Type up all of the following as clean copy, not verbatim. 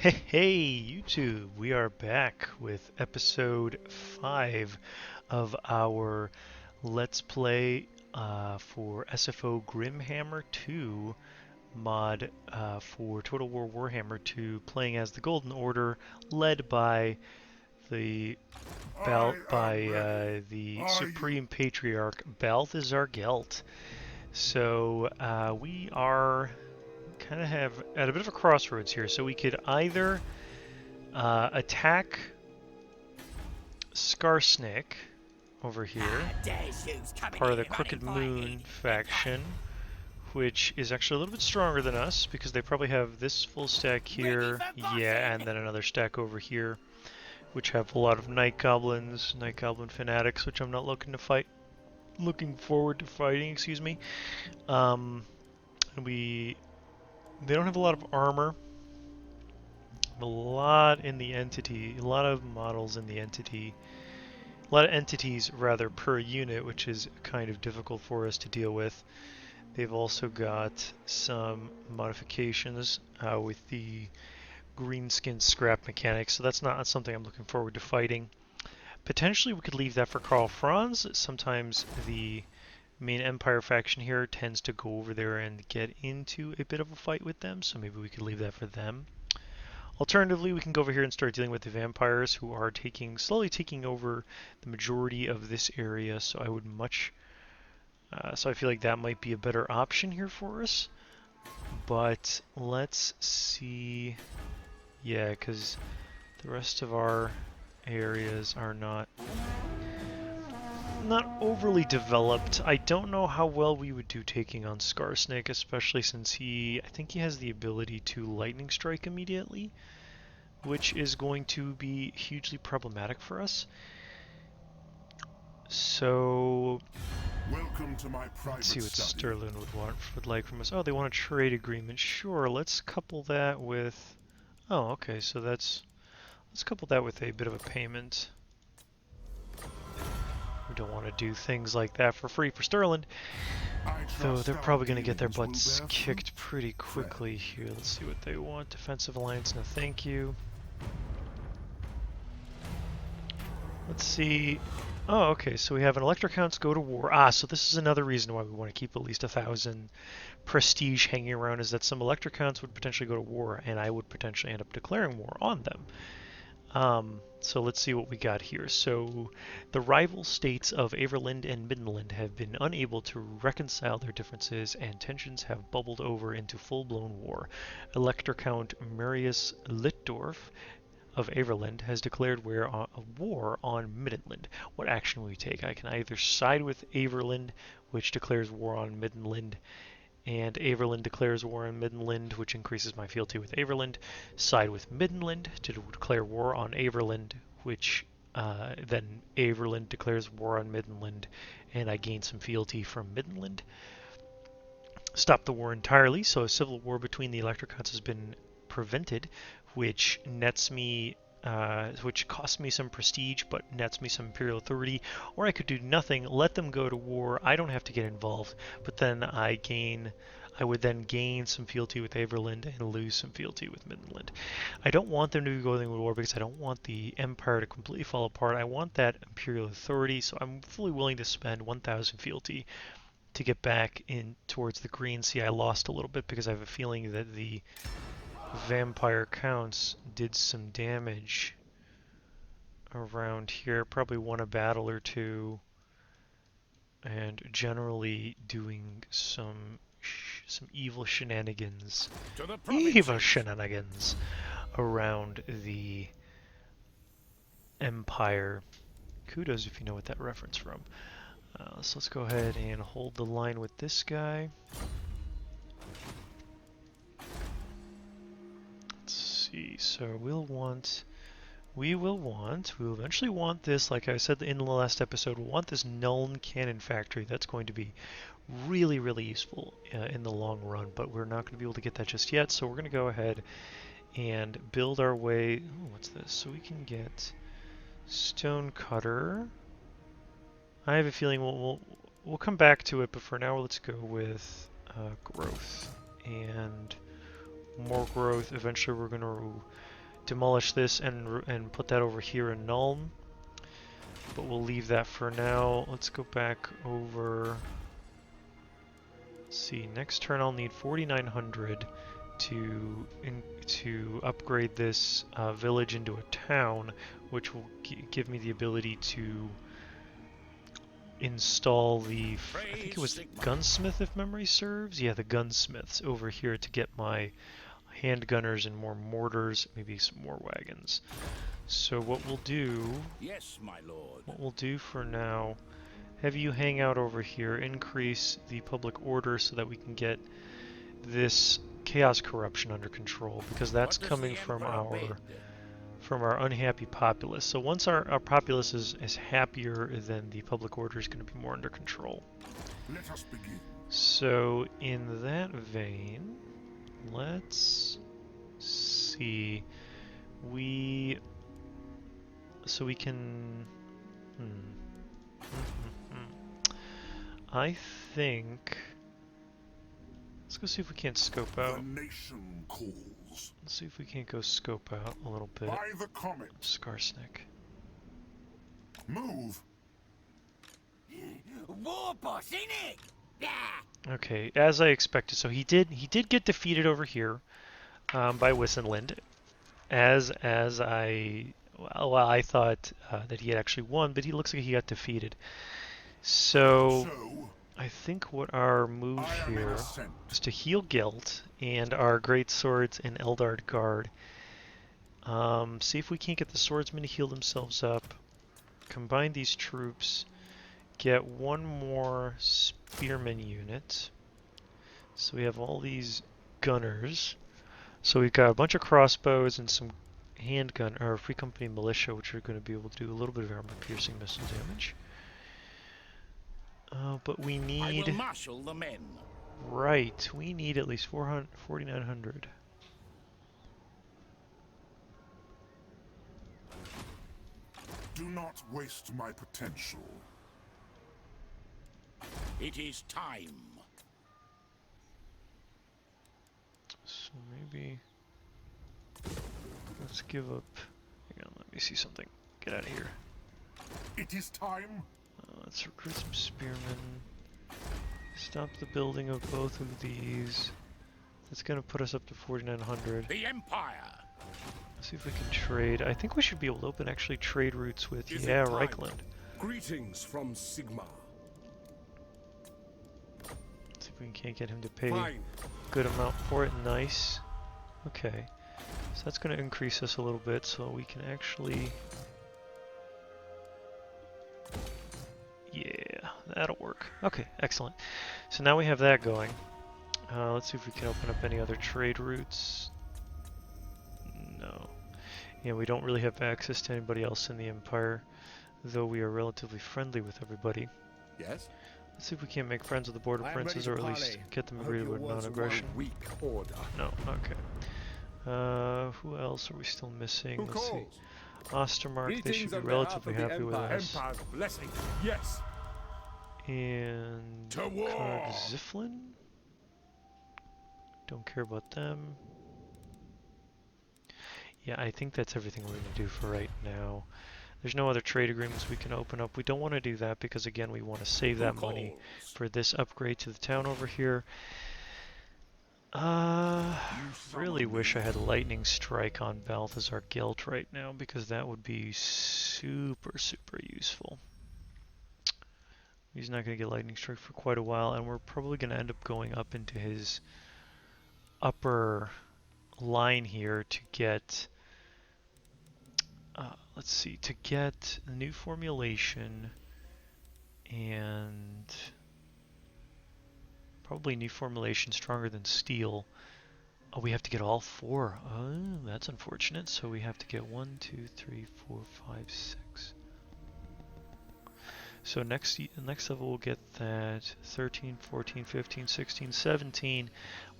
Hey, YouTube! We are back with episode 5 of our Let's Play for SFO Grimhammer 2 mod for Total War Warhammer 2, playing as the Golden Order, led by the the Supreme Patriarch Balthasar Gelt. So we are kind of have at a bit of a crossroads here. So we could either attack Skarsnik over here, part of the Crooked Moon faction, which is actually a little bit stronger than us because they probably have this full stack here, yeah, and then another stack over here, which have a lot of Night Goblins, Night Goblin fanatics, which I'm not looking forward to fighting, excuse me. And they don't have a lot of armor. A lot in the entity, a lot of models in the entity, a lot of entities rather per unit, which is kind of difficult for us to deal with. They've also got some modifications with the green skin scrap mechanics, so that's not something I'm looking forward to fighting. Potentially we could leave that for Karl Franz. Sometimes the main Empire faction here tends to go over there and get into a bit of a fight with them, so maybe we could leave that for them. Alternatively, we can go over here and start dealing with the vampires who are slowly taking over the majority of this area, so so I feel like that might be a better option here for us. But let's see, yeah, because the rest of our areas are not overly developed. I don't know how well we would do taking on Skarsnik, especially since I think he has the ability to lightning strike immediately, which is going to be hugely problematic for us. So Welcome to my private let's see what study. Sterling would like from us. Oh, they want a trade agreement. Sure, let's couple that with. Oh, okay. So let's couple that with a bit of a payment. We don't want to do things like that for free for Sterling. Though they're probably going to get their butts kicked pretty quickly here. Let's see what they want. Defensive alliance, no thank you. Let's see. Oh, okay, so we have an Elector Counts go to war. Ah, so this is another reason why we want to keep at least 1,000 prestige hanging around, is that some Elector Counts would potentially go to war, and I would potentially end up declaring war on them. So let's see what we got here. So the rival states of Averland and Middenland have been unable to reconcile their differences, and tensions have bubbled over into full-blown war. Elector Count Marius Littdorf of Averland has declared war on Middenland. What action will we take? I can either side with Averland, which declares war on Middenland, and Averland declares war on Middenland, which increases my fealty with Averland. Side with Middenland to declare war on Averland, which then Averland declares war on Middenland, and I gain some fealty from Middenland. Stop the war entirely, so a civil war between the Electrocons has been prevented, which nets me, which costs me some prestige but nets me some imperial authority. Or I could do nothing, let them go to war. I don't have to get involved, but then I would then gain some fealty with Averland and lose some fealty with Midland. I don't want them to be going to war because I don't want the empire to completely fall apart. I want that imperial authority, so I'm fully willing to spend 1,000 fealty to get back in towards the green. See, I lost a little bit because I have a feeling that the vampire counts did some damage around here. Probably won a battle or two, and generally doing some evil shenanigans. Evil shenanigans around the empire. Kudos if you know what that reference from. So let's go ahead and hold the line with this guy. Let's see, so we will eventually want this, like I said in the last episode, we'll want this Nuln Cannon Factory. That's going to be really, really useful in the long run, but we're not going to be able to get that just yet, so we're going to go ahead and build our way. Oh, what's this? So we can get Stone Cutter. I have a feeling we'll come back to it, but for now let's go with growth and more growth. Eventually we're going to demolish this and put that over here in Nuln. But we'll leave that for now. Let's go back over. Let's see, next turn I'll need 4,900 to upgrade this village into a town, which will give me the ability to install the, I think it was the gunsmith if memory serves? Yeah, the gunsmiths over here to get my handgunners and more mortars, maybe some more wagons. So what we'll do, yes, my lord. What we'll do for now, have you hang out over here, increase the public order so that we can get this chaos corruption under control, because that's coming from our unhappy populace. So once our populace is happier, then the public order is going to be more under control. Let us begin. So in that vein, let's see. We can. I think. Let's go see if we can't scope out. The nation calls. Let's see if we can't go scope out a little bit. By the comet. Skarsnik. Move. War boss, ain't it? Yeah. Okay, as I expected. So he did get defeated over here by Wissenland, as I I thought that he had actually won, but he looks like he got defeated. So I think what our move here is to heal Gelt and our great swords and Eldard Guard. See if we can't get the swordsmen to heal themselves up. Combine these troops. Get one more spearman unit. So we have all these gunners. So we've got a bunch of crossbows and some handgun or Free Company militia, which are going to be able to do a little bit of armor-piercing missile damage. But we need. I will marshal the men. Right, we need at least 4,900. Do not waste my potential. It is time. So maybe let's give up. Hang on, let me see something. Get out of here. It is time. Let's recruit some spearmen. Stop the building of both of these. That's gonna put us up to 4,900. The Empire. Let's see if we can trade. I think we should be able to open actually trade routes with Reichland. Greetings from Sigma. Let's see if we can't get him to pay a good amount for it. Nice. Okay. So that's gonna increase us a little bit, so we can actually. Yeah, that'll work. Okay, excellent. So now we have that going. Let's see if we can open up any other trade routes. No. Yeah, we don't really have access to anybody else in the Empire, though we are relatively friendly with everybody. Yes? Let's see if we can't make friends with the border princes, or at least get them agreed with non-aggression. No, okay. Who else are we still missing? Let's see. Ostermark, they should be relatively happy with us. Empire's blessing. Yes. And Ziflin? Don't care about them. Yeah, I think that's everything we're going to do for right now. There's no other trade agreements we can open up. We don't want to do that because, again, we want to save that money for this upgrade to the town over here. Really wish I had Lightning Strike on Balthasar Gelt right now, because that would be super useful. He's not going to get Lightning Strike for quite a while, and we're probably going to end up going up into his upper line here to get, let's see, to get a new formulation and probably new formulation stronger than steel. Oh, we have to get all four. Oh, that's unfortunate. So we have to get 1, 2, 3, 4, 5, 6. So next level we'll get that 13, 14, 15, 16, 17.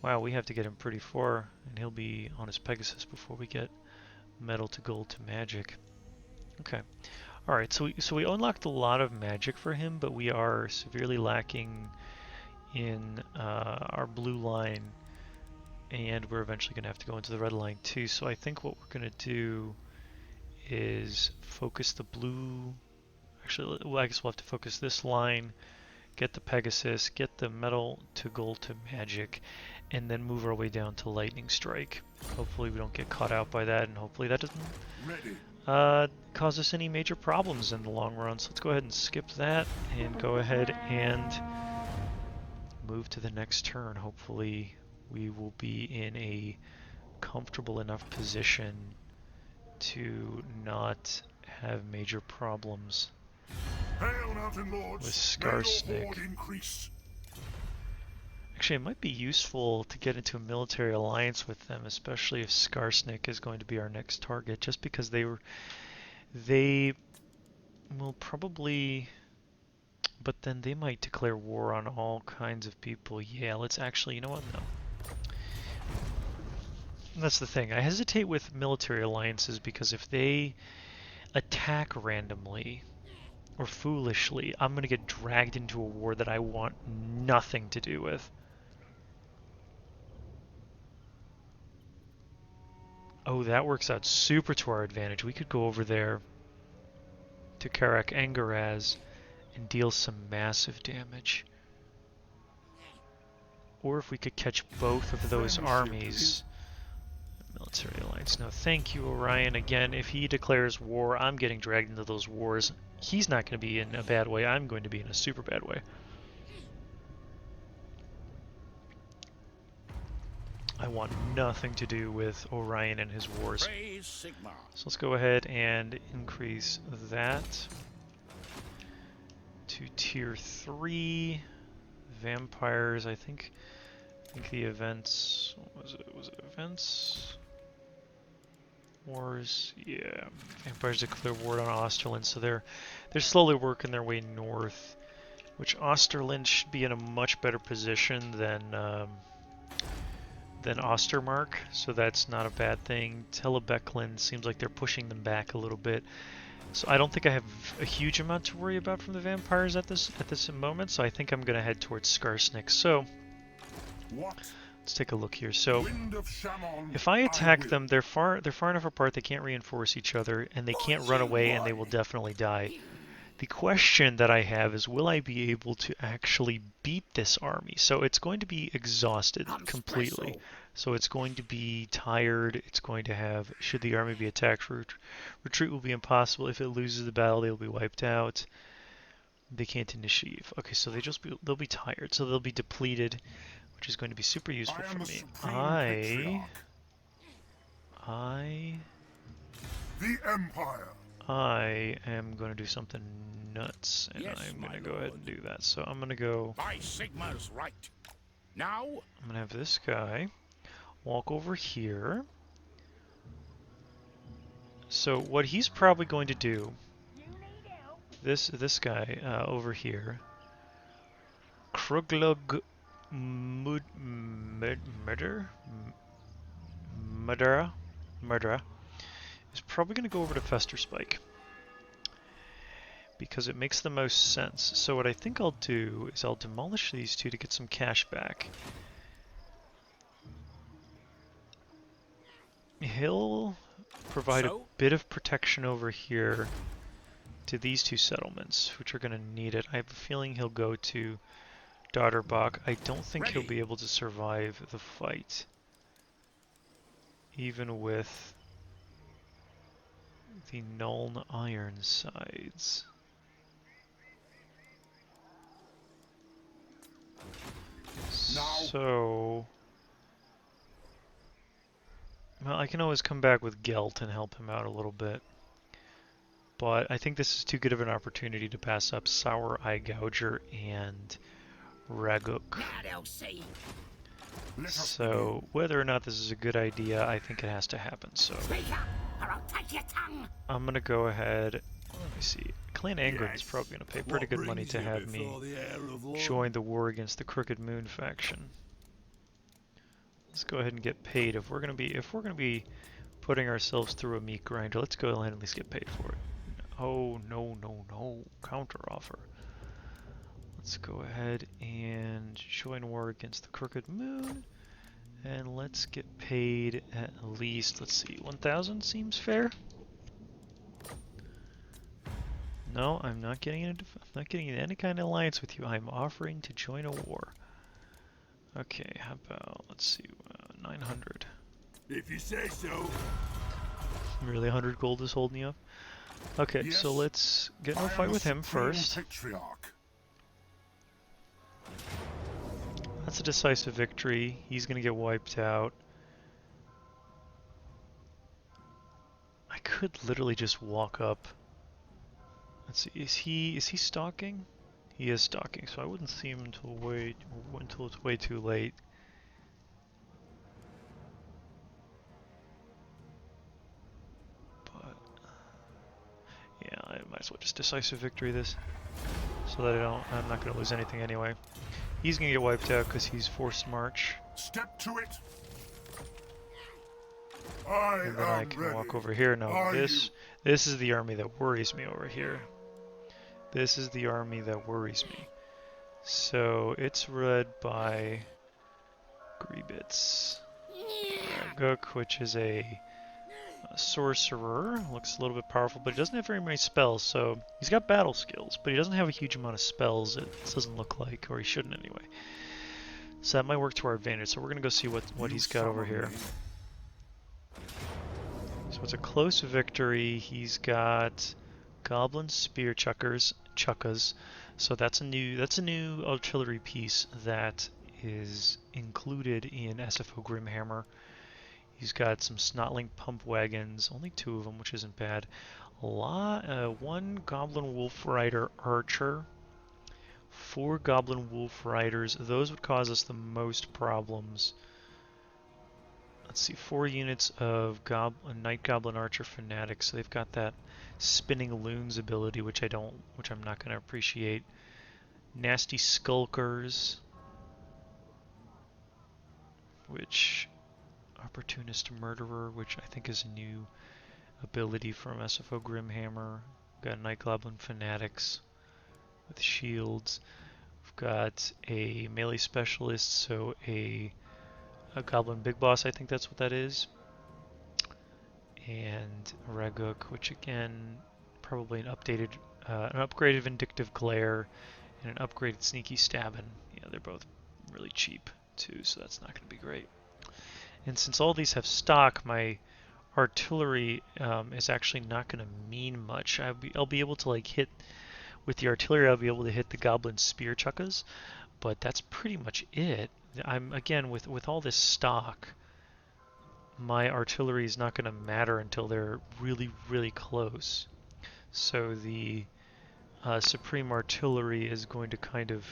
Wow, we have to get him pretty far, and he'll be on his Pegasus before we get metal to gold to magic. Okay. All right. So we unlocked a lot of magic for him, but we are severely lacking in our blue line and we're eventually going to have to go into the red line too. So I think what we're going to do is focus the blue. Actually, well, I guess we'll have to focus this line, get the Pegasus, get the metal to gold to magic, and then move our way down to lightning strike. Hopefully we don't get caught out by that, and hopefully that doesn't cause us any major problems in the long run. So let's go ahead and skip that and go ahead and move to the next turn. Hopefully we will be in a comfortable enough position to not have major problems Hail, Mountain Lords! with May your Skarsnik. horde increase. Actually, it might be useful to get into a military alliance with them, especially if Skarsnik is going to be our next target, just because they will probably, but then they might declare war on all kinds of people. Yeah, let's actually, you know what? No. That's the thing. I hesitate with military alliances because if they attack randomly or foolishly, I'm going to get dragged into a war that I want nothing to do with. Oh, that works out super to our advantage. We could go over there to Karak Angaraz and deal some massive damage. Or if we could catch both of those armies. Military alliance. No, thank you, Orion. Again, if he declares war, I'm getting dragged into those wars. He's not going to be in a bad way. I'm going to be in a super bad way. I want nothing to do with Orion and his wars. Praise Sigma. So let's go ahead and increase that to tier 3. Vampires, I think the events, what was it? Was it events? Wars, yeah. Vampires declare war on Osterland, so they're slowly working their way north, which Osterland should be in a much better position than Ostermark, so that's not a bad thing. Telebecklin seems like they're pushing them back a little bit, so I don't think I have a huge amount to worry about from the vampires at this moment. So I think I'm gonna head towards Skarsnik. So let's take a look here. So if I attack them, they're far enough apart they can't reinforce each other, and they can't run away, and they will definitely die. The question that I have is, will I be able to actually beat this army? So it's going to be exhausted completely. So it's going to be tired. It's going to have, should the army be attacked, retreat will be impossible. If it loses the battle, they'll be wiped out. They can't initiate. Okay, so they'll be tired. So they'll be depleted, which is going to be super useful for me. The Empire. I am going to do something nuts, and Yes, I'm going to my go ahead and do that. So I'm going to go, By Sigma's right. Now, I'm going to have this guy walk over here. So what he's probably going to do, this guy over here, Kruglug Murderer, is probably going to go over to Fester Spike because it makes the most sense. So what I think I'll do is I'll demolish these two to get some cash back. He'll provide a bit of protection over here to these two settlements, which are going to need it. I have a feeling he'll go to Dotterbach. I don't think he'll be able to survive the fight, even with the Nuln Ironsides. So, well, I can always come back with Gelt and help him out a little bit. But I think this is too good of an opportunity to pass up Sour Eye Gouger and Raguk. So whether or not this is a good idea, I think it has to happen. So I'm gonna go ahead. Let me see. Clan Angren is probably gonna pay pretty good money to have me join the war against the Crooked Moon faction. Let's go ahead and get paid. If we're gonna be putting ourselves through a meat grinder, let's go ahead and at least get paid for it. Oh no, counter offer. Let's go ahead and join war against the Crooked Moon, And let's get paid at least, let's see, 1,000 seems fair. No, I'm not getting into, I'm not getting into any kind of alliance with you. I'm offering to join a war. Okay, how about, let's see, 900. If you say so. Really, 100 gold is holding you up? Okay, Yes, so let's get in I a am fight the with him Supreme first. Patriarch. That's a decisive victory. He's gonna get wiped out. I could literally just walk up. Let's see, is he stalking? He is stalking, so I wouldn't see him until it's way too late. But yeah, I might as well just decisive victory this, so that I'm not gonna lose anything anyway. He's gonna get wiped out because he's forced march, Step to it. I and then I am can ready. walk over here. Now Are this is the army that worries me over here. This is the army that worries me. So it's led by Griebitz Raguk, which is a sorcerer. Looks a little bit powerful, but he doesn't have very many spells. So he's got battle skills, but he doesn't have a huge amount of spells. It doesn't look like, or he shouldn't anyway. So that might work to our advantage. So we're gonna go see what you he's got over summon here. me? So it's a close victory. He's got Goblin Spear Chuckas. So that's a new artillery piece that is included in SFO Grimhammer. He's got some Snotling pump wagons, only 2 of them, which isn't bad. One Goblin Wolf Rider Archer, 4 Goblin Wolf Riders. Those would cause us the most problems. Let's see, 4 units of Night Goblin Archer Fanatics. So they've got that spinning loons ability, which I'm not going to appreciate. Nasty Skulkers, which Opportunist Murderer, which I think is a new ability from SFO Grimhammer. We've got Night Goblin Fanatics with shields. We've got a melee specialist, so a Goblin Big Boss, I think that's what that is. And Raguk, which again, probably an upgraded Vindictive Glare and an upgraded Sneaky Stabbin'. Yeah, they're both really cheap too, so that's not going to be great. And since all these have stock, my artillery is actually not going to mean much. I'll be able to hit with the artillery. I'll be able to hit the Goblin Spear Chuckas, but that's pretty much it. I'm again with all this stock. My artillery is not going to matter until they're really, really close. So the Supreme Artillery is going to kind of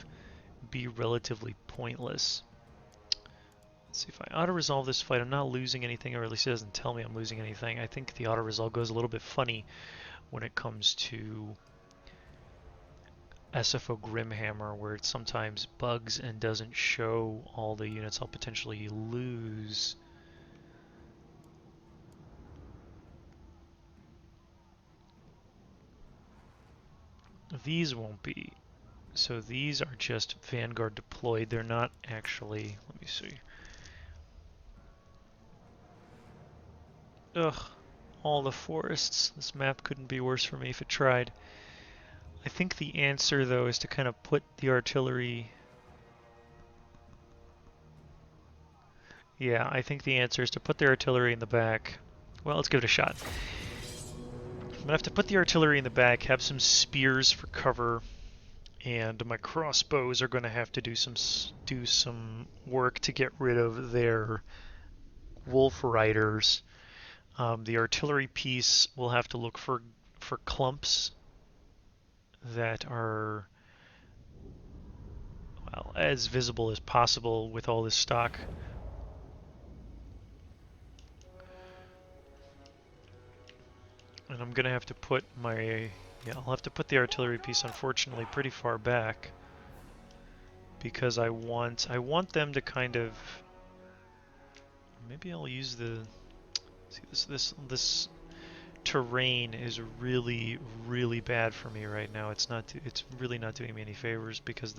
be relatively pointless. Let's see if I auto-resolve this fight. I'm not losing anything, or at least it doesn't tell me I'm losing anything. I think the auto-resolve goes a little bit funny when it comes to SFO Grimhammer, where it sometimes bugs and doesn't show all the units I'll potentially lose. These won't be. So these are just Vanguard deployed. They're not actually, let me see. Ugh, all the forests. This map couldn't be worse for me if it tried. I think the answer though is to kind of put the artillery. Yeah, I think the answer is to put the artillery in the back. Well, let's give it a shot. I'm gonna have to put the artillery in the back, have some spears for cover, and my crossbows are gonna have to do some work to get rid of their wolf riders. The artillery piece will have to look for clumps that are, well, as visible as possible with all this stock. And I'm gonna have to put I'll have to put the artillery piece, unfortunately, pretty far back, because I want them to kind of, maybe I'll use the, see this terrain is really, really bad for me right now. It's really not doing me any favors because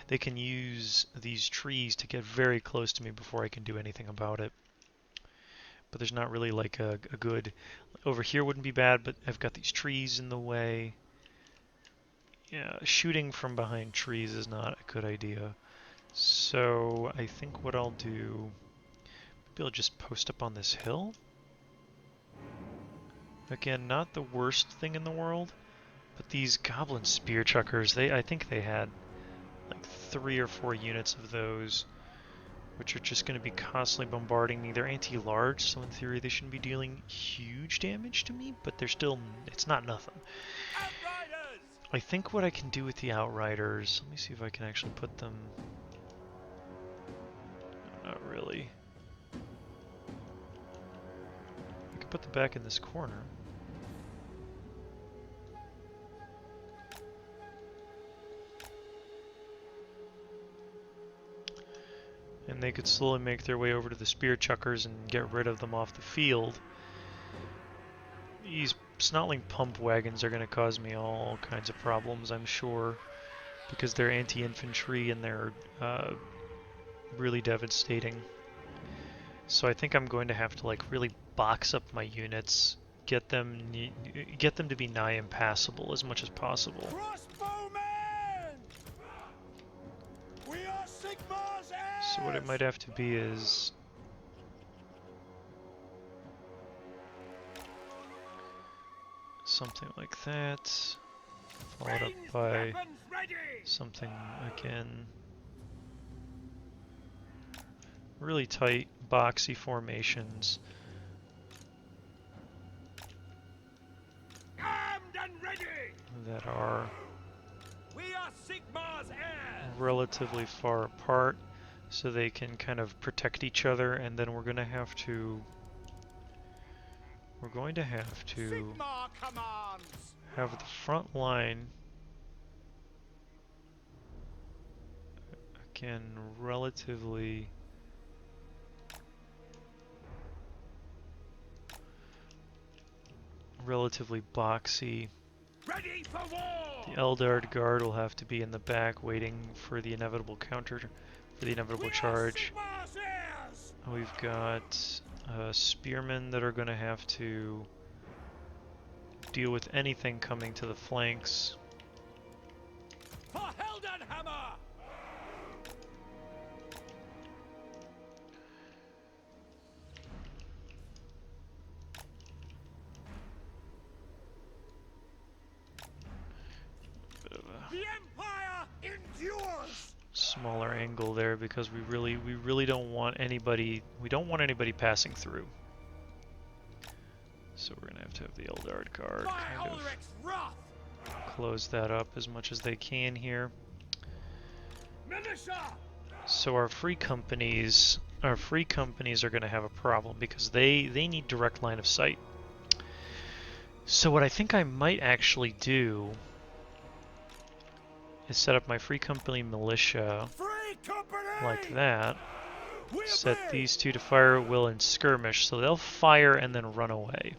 they can use these trees to get very close to me before I can do anything about it. But there's not really like a good... Over here wouldn't be bad, but I've got these trees in the way. Yeah, shooting from behind trees is not a good idea. So I think what I'll do... Maybe I'll just post up on this hill. Again, not the worst thing in the world, but these goblin spear chuckers, I think they had like 3 or 4 units of those, which are just going to be constantly bombarding me. They're anti-large, so in theory they shouldn't be dealing huge damage to me, but they're still, it's not nothing. Outriders! I think what I can do with the Outriders, let me see if I can actually put them, no, not really. I can put them back in this corner. And they could slowly make their way over to the spear chuckers and get rid of them off the field. These snotling pump wagons are going to cause me all kinds of problems, I'm sure, because they're anti-infantry and they're really devastating. So I think I'm going to have to like really box up my units, get them to be nigh impassable as much as possible. Crossbowmen! We are Sigmar's heirs! So what it might have to be is something like that, followed up by something again. Really tight, boxy formations. Armed and ready! That are We are Sigmar's heirs! relatively far apart, so they can kind of protect each other, and then we're going to have to Sigmar commands! have the front line again relatively boxy. Ready for war! The Eldard Guard will have to be in the back waiting for the inevitable counter, for the inevitable charge. Sigmar's heirs! We've got spearmen that are going to have to deal with anything coming to the flanks. For Heldenhammer! Bit of a The Empire endures! smaller angle there because we really don't want anybody, passing through. So we're gonna have to have the Eldard Guard By kind of Ulrich's wrath! close that up as much as they can here. Militia! So our free companies are going to have a problem because they need direct line of sight. So what I think I might actually do is set up my free company militia Free company! like that. We Set obey! these two to fire at will and skirmish, so they'll fire and then run away.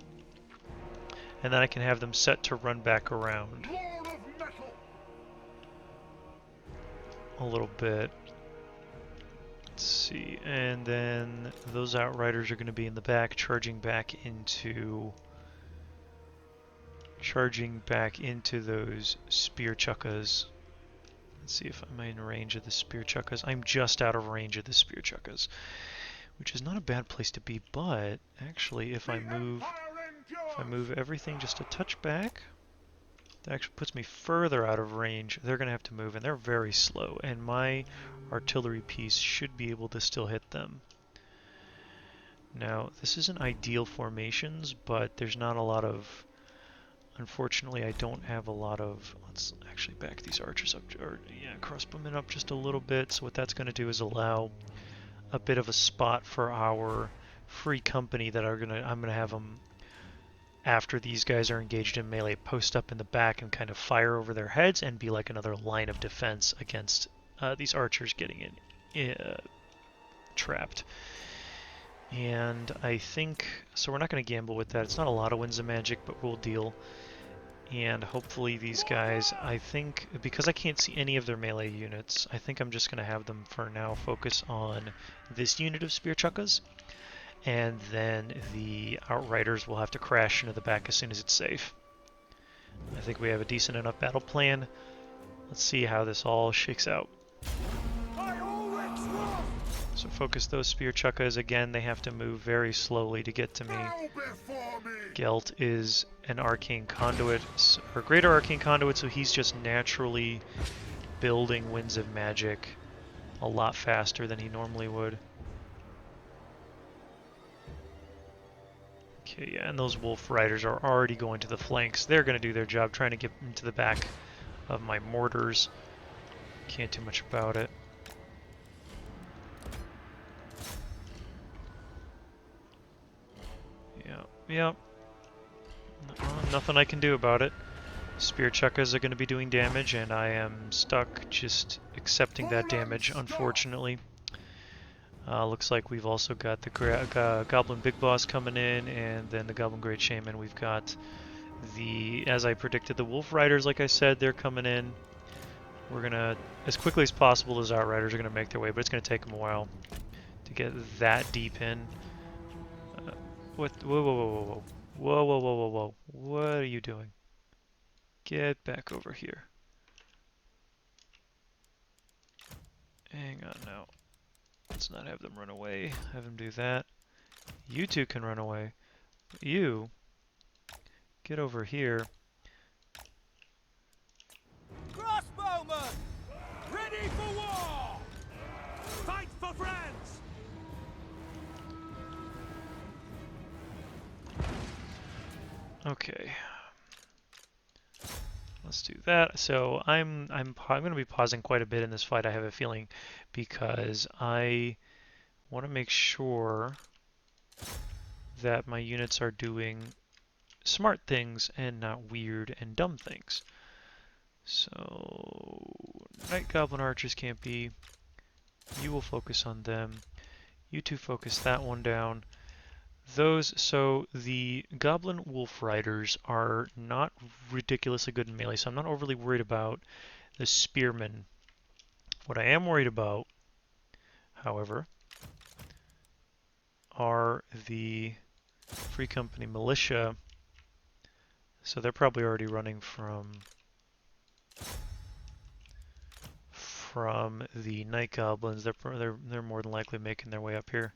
And then I can have them set to run back around Lord of Metal! a little bit. Let's see, and then those Outriders are going to be in the back, charging back into those spear chuckas. Let's see if I'm in range of the spear chuckas. I'm just out of range of the spear chuckas, which is not a bad place to be, but actually if I move everything just a touch back, that actually puts me further out of range. They're going to have to move, and they're very slow, and my artillery piece should be able to still hit them. Now, this isn't ideal formations, but there's not a lot of... Unfortunately, I don't have a lot of... Let's actually back these archers up, or yeah, crossbowmen up just a little bit. So what that's going to do is allow a bit of a spot for our free company that I'm going to have them, after these guys are engaged in melee, post up in the back and kind of fire over their heads and be like another line of defense against these archers getting trapped. And I think, so we're not going to gamble with that. It's not a lot of Winds of Magic, but we'll deal. And hopefully these guys, I think, because I can't see any of their melee units, I think I'm just going to have them for now focus on this unit of Spear Chuckas. And then the Outriders will have to crash into the back as soon as it's safe. I think we have a decent enough battle plan. Let's see how this all shakes out. So focus those Spear Chuckas. Again, they have to move very slowly to get to me. Bow before me. Gelt is an Arcane Conduit, or Greater Arcane Conduit, so he's just naturally building Winds of Magic a lot faster than he normally would. Okay, yeah, and those Wolf Riders are already going to the flanks. They're going to do their job trying to get into the back of my mortars. Can't do much about it. Yep. Nothing I can do about it. Spear Chuckas are going to be doing damage, and I am stuck just accepting that damage, unfortunately. Looks like we've also got the Goblin Big Boss coming in, and then the Goblin Great Shaman. We've got the, as I predicted, the Wolf Riders, like I said, they're coming in. We're going to, as quickly as possible, those Outriders are going to make their way, but it's going to take them a while to get that deep in. What? Whoa, whoa, whoa, whoa, whoa. Whoa, whoa, whoa, whoa, whoa. What are you doing? Get back over here. Hang on now. Let's not have them run away. Have them do that. You two can run away. But you, get over here. Crossbowmen! Ready for war! Fight for France! Okay. Let's do that. So I'm going to be pausing quite a bit in this fight, I have a feeling, because I want to make sure that my units are doing smart things and not weird and dumb things. So Night Goblin Archers can't be. You will focus on them. You two focus that one down. So the Goblin Wolf Riders are not ridiculously good in melee, so I'm not overly worried about the Spearmen. What I am worried about, however, are the Free Company Militia. So they're probably already running from the Night Goblins. They're more than likely making their way up here.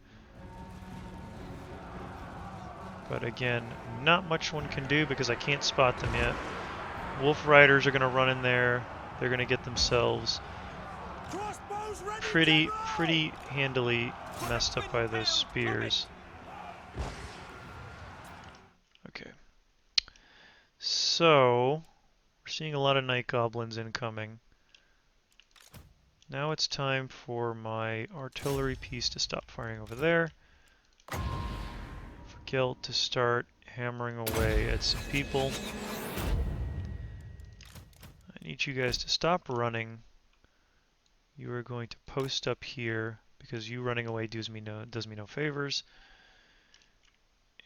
But again, not much one can do because I can't spot them yet. Wolf Riders are going to run in there. They're going to get themselves pretty handily messed up by those spears. Okay. So, we're seeing a lot of Night Goblins incoming. Now it's time for my artillery piece to stop firing over there. Gelt to start hammering away at some people. I need you guys to stop running. You are going to post up here because you running away does me no favors.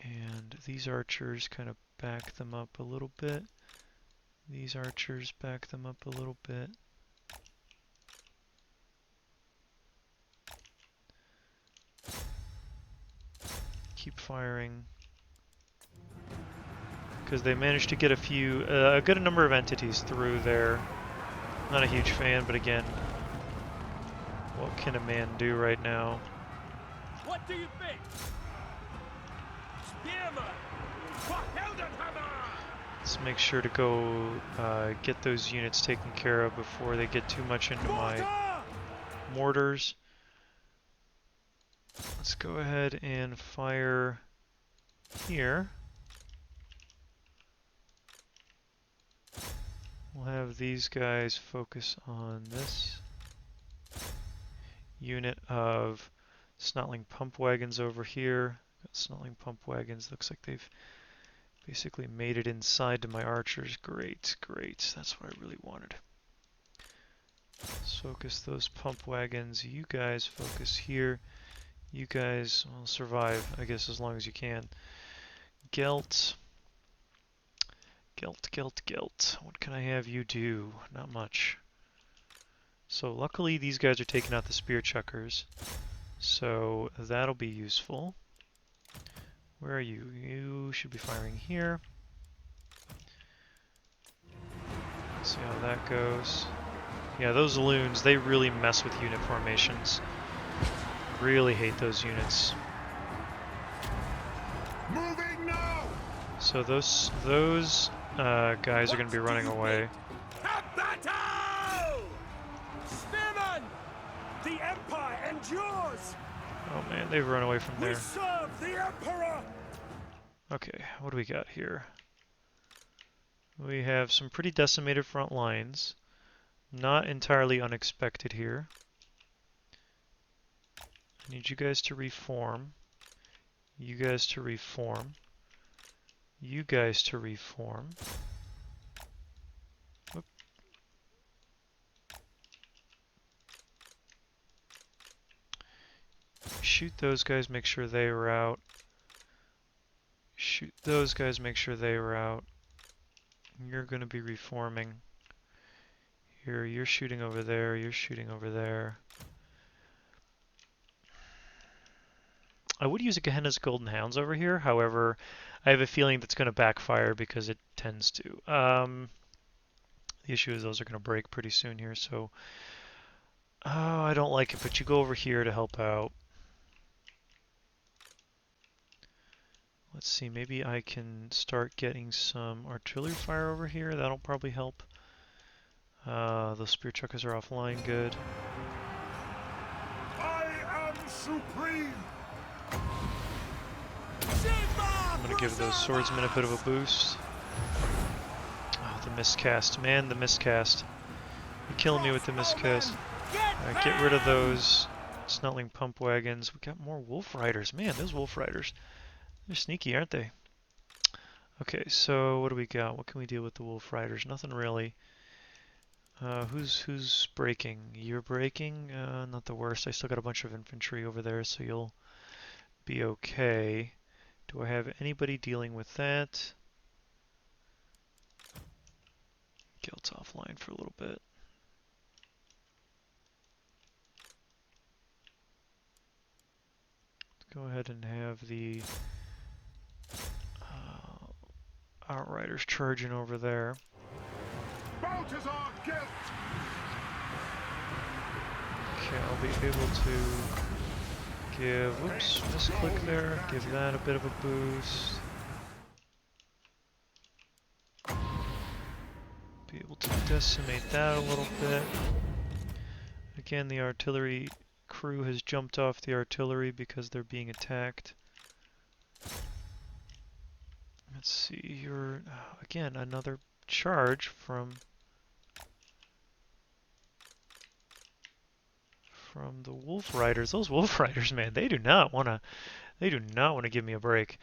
And these archers kind of back them up a little bit. These archers back them up a little bit. Keep firing. Because they managed to get a good number of entities through there. Not a huge fan, but again, what can a man do right now? What do you think? Spearman! For Heldenhammer! Let's make sure to go get those units taken care of before they get too much into my mortars. Let's go ahead and fire here. We'll have these guys focus on this unit of Snotling pump wagons over here. Got Snotling pump wagons. Looks like they've basically made it inside to my archers. Great, great. That's what I really wanted. Let's focus those pump wagons. You guys focus here. You guys will survive, I guess, as long as you can. Gelt. Gelt, Gelt, Gelt. What can I have you do? Not much. So luckily these guys are taking out the spear chuckers. So that'll be useful. Where are you? You should be firing here. Let's see how that goes. Yeah, those loons, they really mess with unit formations. Really hate those units. Moving now! So those guys are going to be running away. A battle! Spearman! The Empire endures! Oh man, they've run away from We there. serve the Emperor! Okay, what do we got here? We have some pretty decimated front lines. Not entirely unexpected here. I need you guys to reform. You guys to reform. You guys to reform. Whoop. Shoot those guys, make sure they were out. Shoot those guys, make sure they were out. You're going to be reforming. Here, you're shooting over there, you're shooting over there. I would use a Gehenna's Golden Hounds over here, however, I have a feeling that's going to backfire because it tends to. The issue is those are going to break pretty soon here, so... Oh, I don't like it, but you go over here to help out. Let's see, maybe I can start getting some artillery fire over here. That'll probably help. Those spear chuckers are offline, good. I am supreme! I'm going to give those swordsmen a bit of a boost. Oh, the miscast. Man, the miscast. You're killing me with the miscast. Alright, get rid of those Snutling pump wagons. We got more wolf riders. Man, those wolf riders. They're sneaky, aren't they? Okay, so what do we got? What can we deal with the wolf riders? Nothing really. Who's breaking? You're breaking? Not the worst. I still got a bunch of infantry over there, so you'll be okay. Do I have anybody dealing with that? Gelt's offline for a little bit. Let's go ahead and have the Outriders charging over there. Balthasar Gelt! Okay, I'll be able to give, whoops, misclick there, give that a bit of a boost. Be able to decimate that a little bit. Again, the artillery crew has jumped off the artillery because they're being attacked. Let's see, you're, again, another charge from the Wolf Riders. Those Wolf Riders, man, they do not want to give me a break.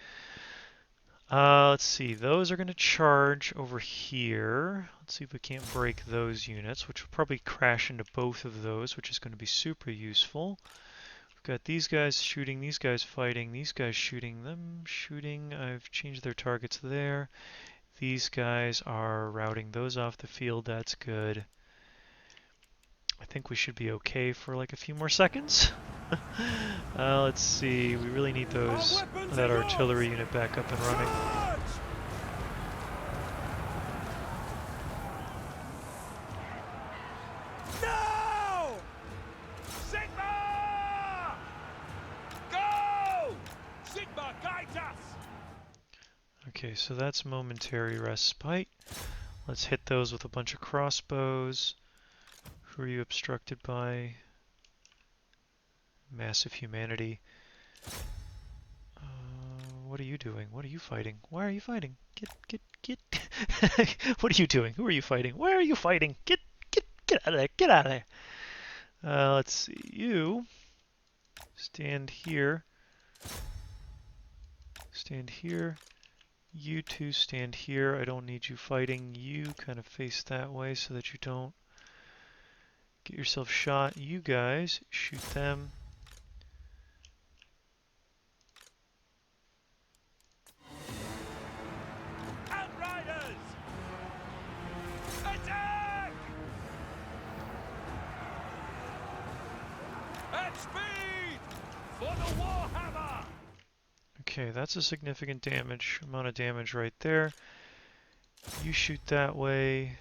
Let's see, those are going to charge over here. Let's see if we can't break those units, which will probably crash into both of those, which is going to be super useful. We've got these guys shooting, these guys fighting, these guys shooting, them shooting. I've changed their targets there. These guys are routing those off the field, that's good. I think we should be okay for like a few more seconds. Let's see, we really need that artillery unit back up and running. No! Sigma! Go! Sigma, guide us! Okay, so that's momentary respite. Let's hit those with a bunch of crossbows. Who are you obstructed by? Massive humanity. What are you doing? What are you fighting? Why are you fighting? Get. What are you doing? Who are you fighting? Why are you fighting? Get out of there. Get out of there. Let's see. You stand here. Stand here. You two stand here. I don't need you fighting. You kind of face that way so that you don't get yourself shot. You guys shoot them. Speed for the Warhammer! Okay, that's a significant amount of damage right there. You shoot that way.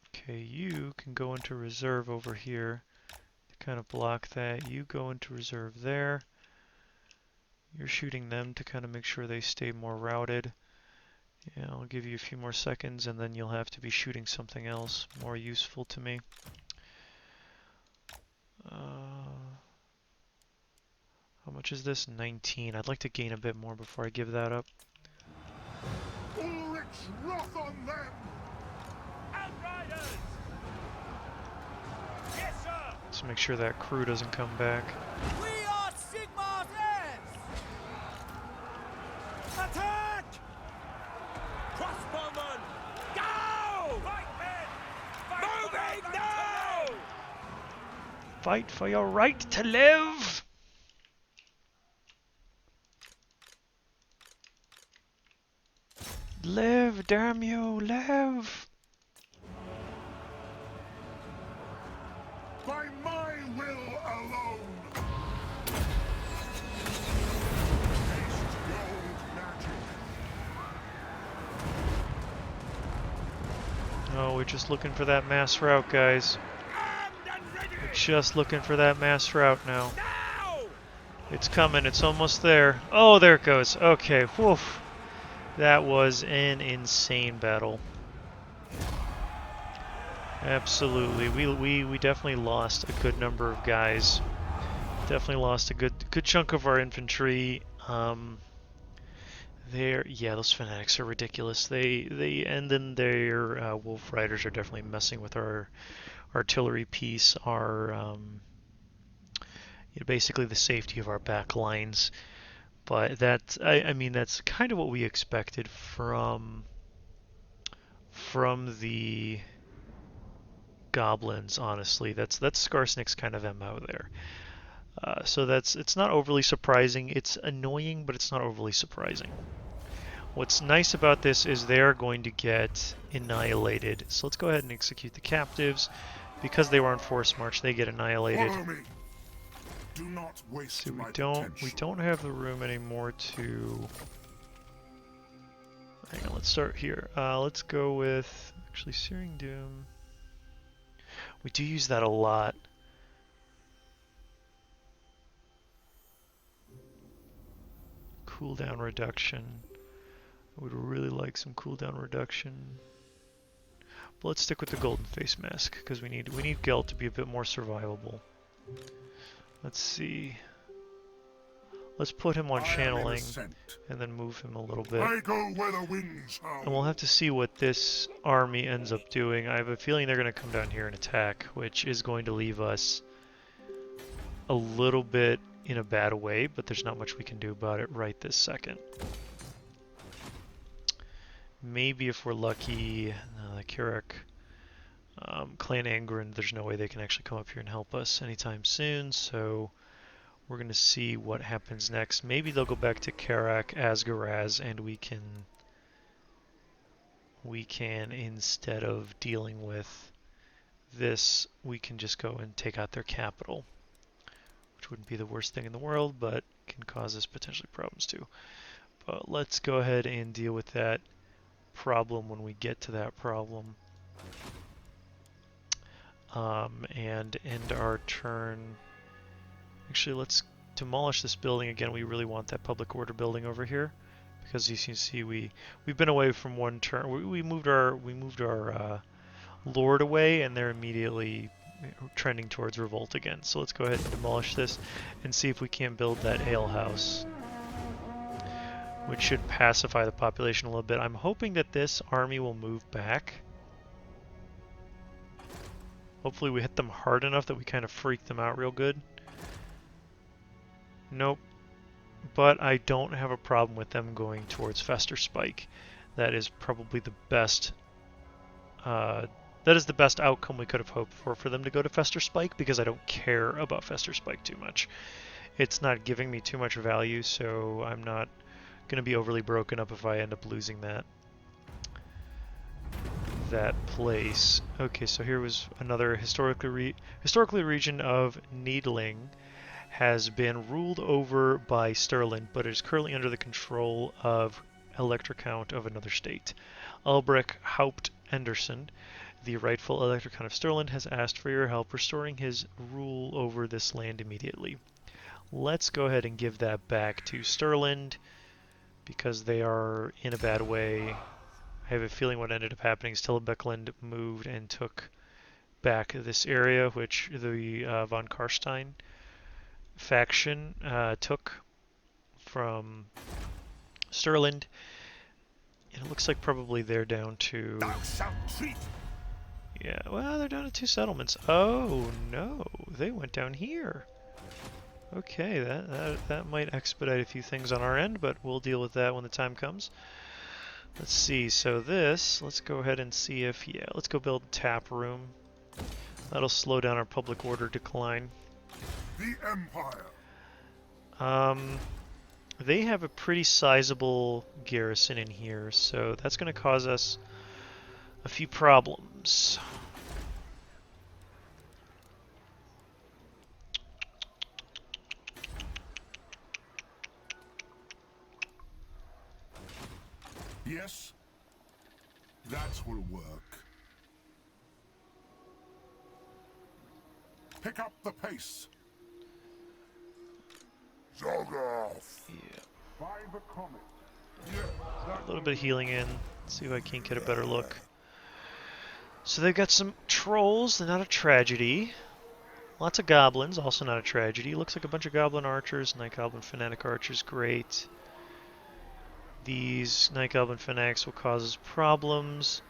Okay, you can go into reserve over here to kind of block that. You go into reserve there. You're shooting them to kind of make sure they stay more routed. Yeah, I'll give you a few more seconds and then you'll have to be shooting something else more useful to me. How much is this? 19. I'd like to gain a bit more before I give that up. Ulrich's wrath on them! Outriders! Yes, sir! Let's make sure that crew doesn't come back. We are Sigmar's heirs! Attack! Crossbowmen! Go! Right, men! Moving now! Fight for your right to live! Live, damn you, live! By my will alone! Taste gold magic! Oh, we're just looking for that mass route, guys. Armed and ready! We're just looking for that mass route now. Now! It's coming, it's almost there. Oh, there it goes. Okay, woof. That was an insane battle. Absolutely. We definitely lost a good number of guys. Definitely lost a good chunk of our infantry. Yeah, those fanatics are ridiculous. And then their wolf riders are definitely messing with our artillery piece, basically the safety of our back lines. But I mean that's kind of what we expected from the goblins, honestly. That's Skarsnik's kind of MO there. So it's not overly surprising. It's annoying, but it's not overly surprising. What's nice about this is they're going to get annihilated. So let's go ahead and execute the captives. Because they were on force march, they get annihilated. Follow me! Do not waste So my we potential. don't have the room anymore to. Hang on, let's start here. Let's go with actually Searing Doom. We do use that a lot. Cooldown reduction. I would really like some cooldown reduction. But let's stick with the golden face mask because we need Gelt to be a bit more survivable. Let's see. Let's put him on channeling and then move him a little bit. I go where the winds howl. And we'll have to see what this army ends up doing. I have a feeling they're going to come down here and attack, which is going to leave us a little bit in a bad way, but there's not much we can do about it right this second. Maybe if we're lucky, the Kirak, Clan Angren, there's no way they can actually come up here and help us anytime soon, so we're going to see what happens next. Maybe they'll go back to Karak, Asgaraz, and we can, instead of dealing with this, we can just go and take out their capital, which wouldn't be the worst thing in the world, but can cause us potentially problems too. But let's go ahead and deal with that problem when we get to that problem. And end our turn. Actually, let's demolish this building again. We really want that public order building over here, because as you can see, we've been away from one turn. We moved our lord away, and they're immediately trending towards revolt again. So let's go ahead and demolish this and see if we can't build that ale house, which should pacify the population a little bit. I'm hoping that this army will move back. Hopefully we hit them hard enough that we kind of freak them out real good. Nope. But I don't have a problem with them going towards Fester Spike. That is probably the best that is the best outcome we could have hoped for them to go to Fester Spike, because I don't care about Fester Spike too much. It's not giving me too much value, so I'm not going to be overly broken up if I end up losing that. that place. Okay, so here was another historically region of Needling has been ruled over by Stirland, but is currently under the control of Elector Count of another state. Ulbrich Haupt Anderson, the rightful Elector Count of Stirland, has asked for your help restoring his rule over this land immediately. Let's go ahead and give that back to Stirland because they are in a bad way. I have a feeling what ended up happening is Tillebekland moved and took back this area, which the von Karstein faction took from Stirland. And it looks like probably they're down to... Thou shalt treat. Yeah, well, they're down to 2 settlements. Oh, no. They went down here. Okay, that might expedite a few things on our end, but we'll deal with that when the time comes. Let's see, so this, let's go ahead and see if, yeah, let's go build a tap room. That'll slow down our public order decline. The Empire. They have a pretty sizable garrison in here, so that's going to cause us a few problems. Yes, that will work. Pick up the pace. Jog off. Yeah. By the comet. A little bit of healing in. See if I can't get a better look. So they've got some trolls, they're not a tragedy. Lots of goblins, also not a tragedy. Looks like a bunch of goblin archers, Night Goblin Fanatic archers, great. These Night Goblin Fanatics will cause us problems.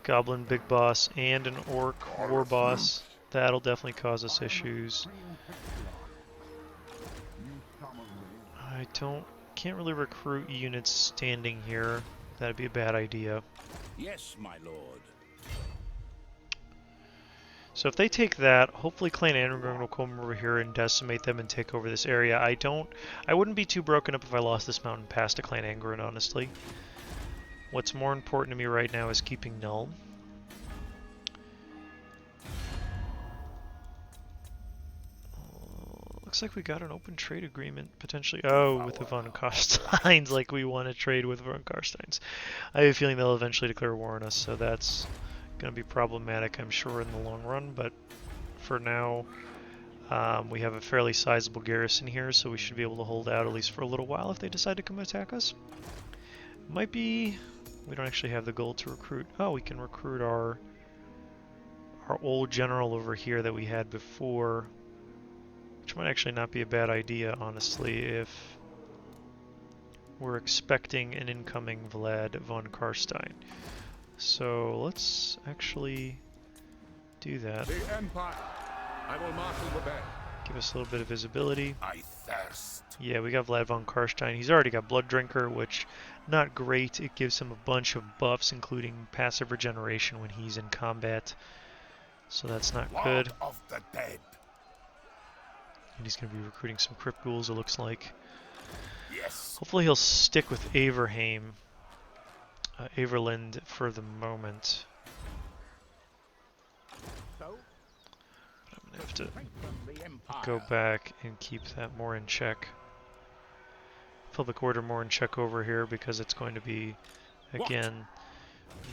Goblin Big Boss and an Orc War Boss. That'll definitely cause us issues. I can't really recruit units standing here. That'd be a bad idea. Yes, my lord. So if they take that, hopefully Clan Anrung will come over here and decimate them and take over this area. I wouldn't be too broken up if I lost this mountain pass to Clan Angrun, honestly. What's more important to me right now is keeping Null. Looks like we got an open trade agreement, potentially. Oh, with the von Karsteins, like we want to trade with von Karsteins. I have a feeling they'll eventually declare war on us, so that's going to be problematic, I'm sure, in the long run. But for now, we have a fairly sizable garrison here, so we should be able to hold out at least for a little while if they decide to come attack us. Might be... We don't actually have the gold to recruit. Oh, we can recruit our old general over here that we had before. Which might actually not be a bad idea, honestly, if we're expecting an incoming Vlad von Karstein. So let's actually do that. The Empire. I will marshal the band. Give us a little bit of visibility. I thirst. Yeah, we got Vlad von Karstein. He's already got Blood Drinker, which not great. It gives him a bunch of buffs, including passive regeneration when he's in combat. So that's not good. Lord of the dead. And he's going to be recruiting some Crypt Ghouls, it looks like. Yes. Hopefully he'll stick with Averheim, Averland for the moment. So, I'm going to have to strengthen the empire. go back and keep that more in check. Public order more in check over here because it's going to be, again,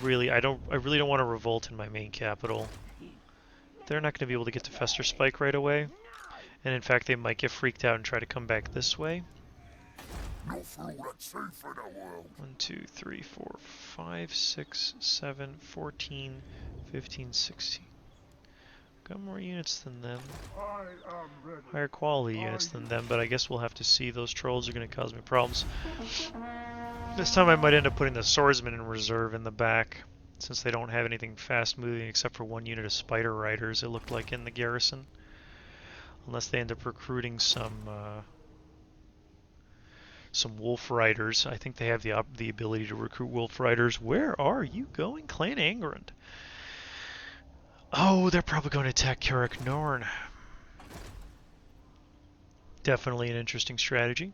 really, I really don't want to revolt in my main capital. They're not going to be able to get to Fester Spike right away. And in fact, they might get freaked out and try to come back this way. No fool that's safe in the world. 1, 2, 3, 4, 5, 6, 7, 14, 15, 16. Got more units than them. I am ready. Higher quality units than them, but I guess we'll have to see. Those trolls are going to cause me problems. This time I might end up putting the swordsmen in reserve in the back, since they don't have anything fast moving except for 1 unit of spider riders, it looked like, in the garrison. Unless they end up recruiting some wolf riders. I think they have the ability to recruit wolf riders. Where are you going, Clan Angrund? Oh, they're probably going to attack Carrick Norn. Definitely an interesting strategy.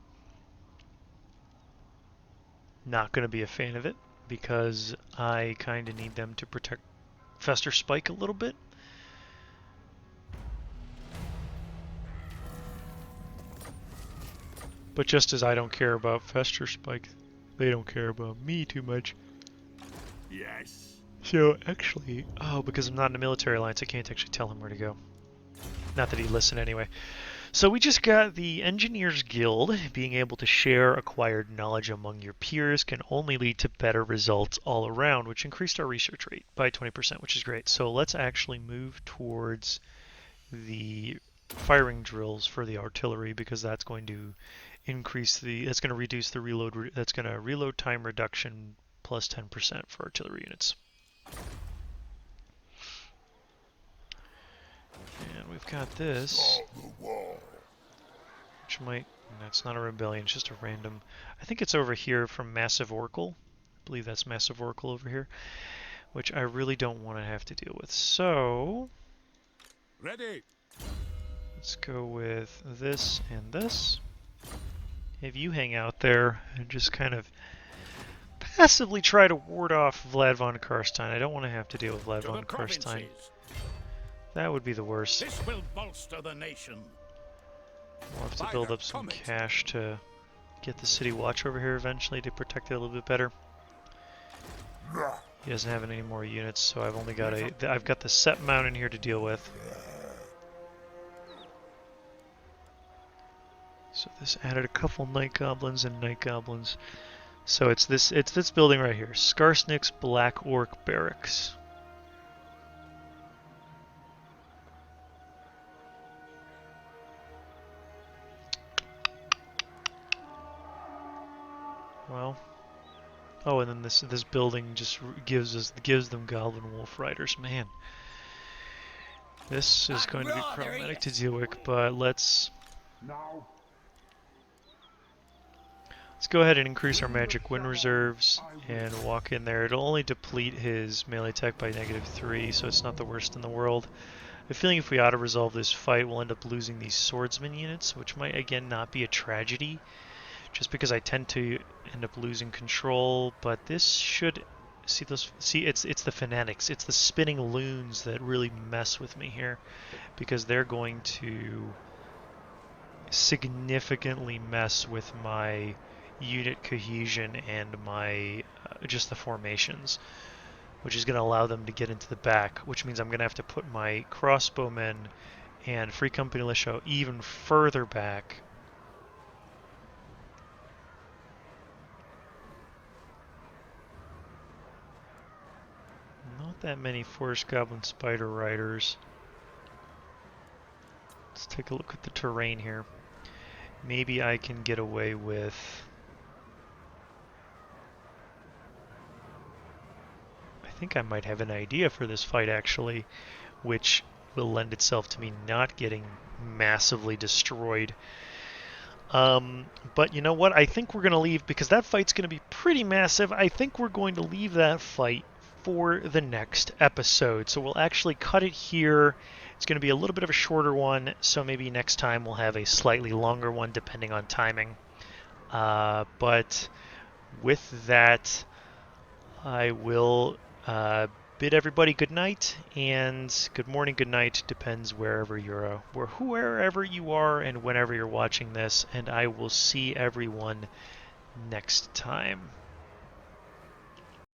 Not going to be a fan of it, because I kind of need them to protect Fester Spike a little bit. But just as I don't care about Fester Spike, they don't care about me too much. Yes. So actually, oh, because I'm not in a military alliance, I can't actually tell him where to go. Not that he'd listen anyway. So we just got the Engineers Guild. Being able to share acquired knowledge among your peers can only lead to better results all around, which increased our research rate by 20%, which is great. So let's actually move towards the firing drills for the artillery, because that's going to that's going to reduce the reload, that's going to reload time reduction plus 10% for artillery units. And we've got this, which might, that's not a rebellion, it's just a random, I think it's over here from Massive Oracle. I believe that's Massive Oracle over here, which I really don't want to have to deal with. So, Ready. let's go with this and this. Have you hang out there and just kind of passively try to ward off Vlad von Karstein. I don't want to have to deal with Vlad To von the Karstein. provinces. That would be the worst. This will bolster the nation. We'll have to By build the up some comet. cash to get the city watch over here eventually to protect it a little bit better. He doesn't have any more units, so I've only got I've got the set mountain here to deal with. So this added a couple night goblins and night goblins. So it's this building right here, Skarsnik's Black Orc Barracks. Well, oh, and then this building just gives them Goblin Wolf Riders. Man, this is going to be problematic to deal with. But let's go ahead and increase our magic wind reserves and walk in there. It'll only deplete his melee attack by -3, so it's not the worst in the world. I have a feeling if we auto-resolve this fight, we'll end up losing these swordsman units, which might again not be a tragedy, just because I tend to end up losing control. But this should it's the fanatics, it's the spinning loons that really mess with me here, because they're going to significantly mess with my unit cohesion and my just the formations, which is going to allow them to get into the back, which means I'm going to have to put my crossbowmen and Free Company militia even further back. Not that many Forest Goblin Spider Riders. Let's take a look at the terrain here. Maybe I can get away with... I think I might have an idea for this fight actually, which will lend itself to me not getting massively destroyed. But you know what? I think we're going to leave, because that fight's going to be pretty massive. I think we're going to leave that fight for the next episode. So we'll actually cut it here. It's going to be a little bit of a shorter one, so maybe next time we'll have a slightly longer one depending on timing. But with that, I will bid everybody good night, and good morning, good night, depends wherever wherever you are and whenever you're watching this, and I will see everyone next time.